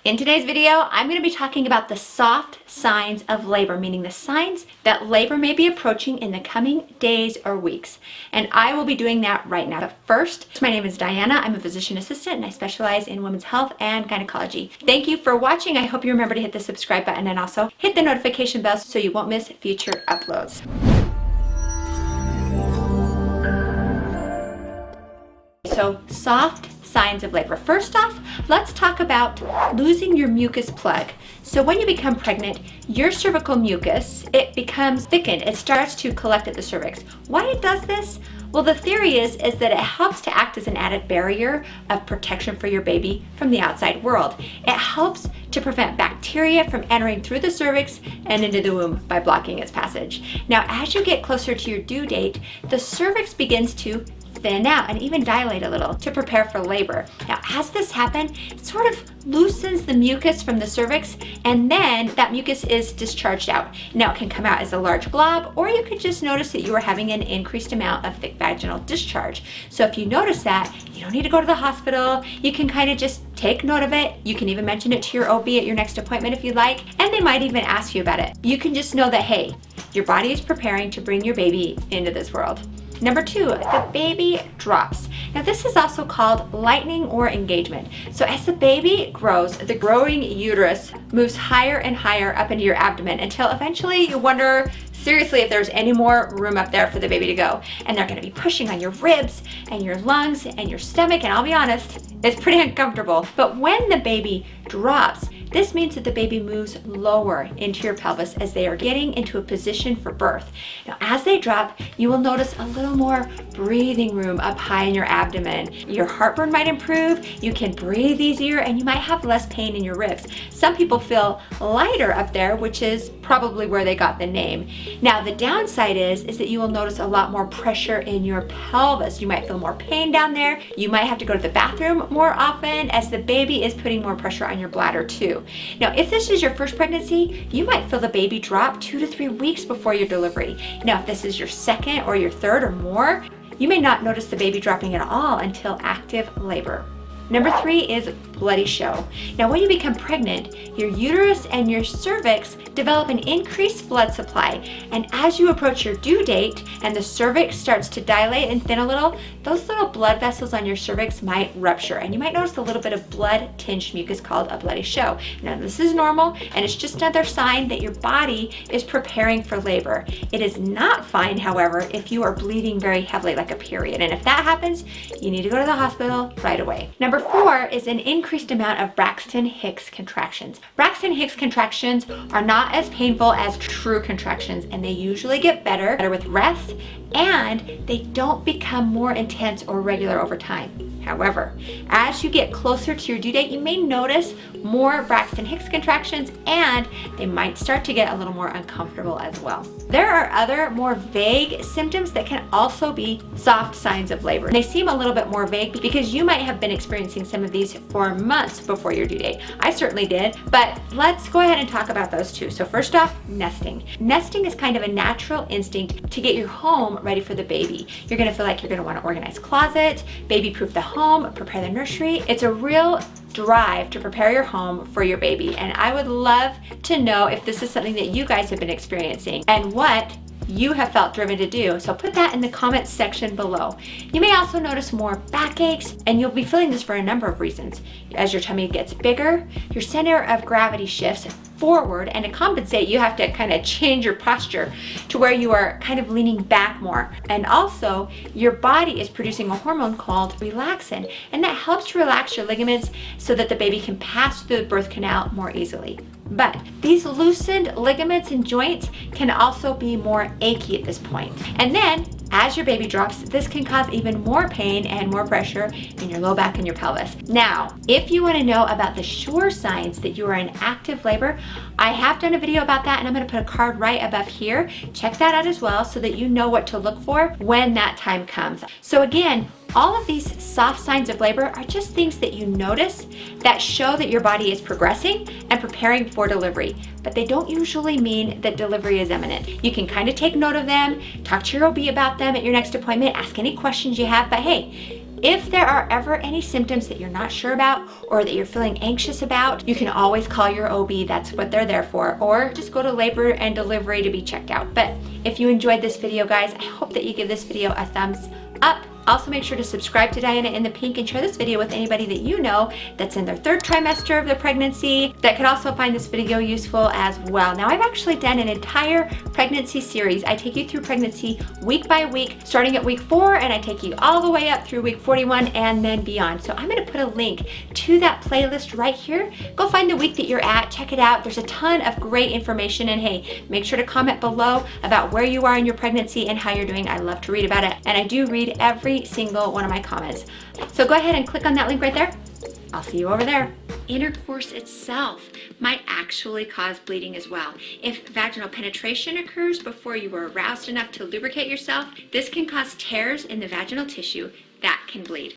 In today's video, I'm going to be talking about the soft signs of labor, meaning the signs that labor may be approaching in the coming days or weeks. And I will be doing that right now. But first, my name is Diana. I'm a physician assistant and I specialize in women's health and gynecology. Thank you for watching. I hope you remember to hit the subscribe button and also hit the notification bell so you won't miss future uploads. So, soft signs of labor. First off, let's talk about losing your mucus plug. So when you become pregnant, your cervical mucus, it becomes thickened. It starts to collect at the cervix. Why it does this? Well, the theory is that it helps to act as an added barrier of protection for your baby from the outside world. It helps to prevent bacteria from entering through the cervix and into the womb by blocking its passage. Now, as you get closer to your due date, the cervix begins to thin out and even dilate a little to prepare for labor. Now, as this happens, it sort of loosens the mucus from the cervix, and then that mucus is discharged out. Now, it can come out as a large glob, or you could just notice that you are having an increased amount of thick vaginal discharge. So if you notice that, you don't need to go to the hospital. You can kind of just take note of it. You can even mention it to your OB at your next appointment if you'd like, and they might even ask you about it. You can just know that, hey, your body is preparing to bring your baby into this world. Number two, the baby drops. Now, this is also called lightning or engagement. So as the baby grows, the growing uterus moves higher and higher up into your abdomen until eventually you wonder seriously if there's any more room up there for the baby to go. And they're going to be pushing on your ribs and your lungs and your stomach, and I'll be honest, it's pretty uncomfortable. But when the baby drops, this means that the baby moves lower into your pelvis as they are getting into a position for birth. Now, as they drop, you will notice a little more breathing room up high in your abdomen. Your heartburn might improve, you can breathe easier, and you might have less pain in your ribs. Some people feel lighter up there, which is probably where they got the name. Now, the downside is that you will notice a lot more pressure in your pelvis. You might feel more pain down there. You might have to go to the bathroom more often as the baby is putting more pressure on your bladder too. Now, if this is your first pregnancy, you might feel the baby drop 2 to 3 weeks before your delivery. Now, if this is your second or your third or more, you may not notice the baby dropping at all until active labor. Number 3 is bloody show. Now, when you become pregnant, your uterus and your cervix develop an increased blood supply. And as you approach your due date and the cervix starts to dilate and thin a little, those little blood vessels on your cervix might rupture. And you might notice a little bit of blood-tinged mucus called a bloody show. Now, this is normal, and it's just another sign that your body is preparing for labor. It is not fine, however, if you are bleeding very heavily, like a period. And if that happens, you need to go to the hospital right away. Number 4 is an increased amount of Braxton Hicks contractions. Braxton Hicks contractions are not as painful as true contractions, and they usually get better with rest, and they don't become more intense or regular over time. However, as you get closer to your due date, you may notice more Braxton Hicks contractions, and they might start to get a little more uncomfortable as well. There are other more vague symptoms that can also be soft signs of labor. They seem a little bit more vague because you might have been experiencing some of these for months before your due date. I certainly did, but let's go ahead and talk about those too. So first off, nesting. Nesting is kind of a natural instinct to get your home ready for the baby. You're gonna feel like you're gonna wanna organize closet, baby-proof the home, prepare the nursery. It's a real drive to prepare your home for your baby, and I would love to know if this is something that you guys have been experiencing and what you have felt driven to do. So put that in the comments section below. You may also notice more backaches, and you'll be feeling this for a number of reasons. As your tummy gets bigger, your center of gravity shifts forward, and to compensate, you have to kind of change your posture to where you are kind of leaning back more. And also, your body is producing a hormone called relaxin, and that helps to relax your ligaments so that the baby can pass through the birth canal more easily. But these loosened ligaments and joints can also be more achy at this point. And then, as your baby drops, this can cause even more pain and more pressure in your low back and your pelvis. Now, if you want to know about the sure signs that you are in active labor, I have done a video about that, and I'm going to put a card right above here. Check that out as well so that you know what to look for when that time comes. So again, all of these soft signs of labor are just things that you notice that show that your body is progressing and preparing for delivery, but they don't usually mean that delivery is imminent. You can kind of take note of them, talk to your OB about them at your next appointment, ask any questions you have, but hey, If there are ever any symptoms that you're not sure about or that you're feeling anxious about, you can always call your OB. That's what they're there for. Or just go to labor and delivery to be checked out. But if you enjoyed this video, guys, I hope that you give this video a thumbs up. Also, make sure to subscribe to Dianainthepink and share this video with anybody that you know that's in their 3rd trimester of the pregnancy that could also find this video useful as well. Now, I've actually done an entire pregnancy series. I take you through pregnancy week by week, starting at week 4, and I take you all the way up through week 41 and then beyond. So I'm gonna put a link to that playlist right here. Go find the week that you're at, check it out. There's a ton of great information, and hey, make sure to comment below about where you are in your pregnancy and how you're doing. I love to read about it, and I do read every single one of my comments. So go ahead and click on that link right there. I'll see you over there. Intercourse itself might actually cause bleeding as well. If vaginal penetration occurs before you were aroused enough to lubricate yourself, this can cause tears in the vaginal tissue that can bleed.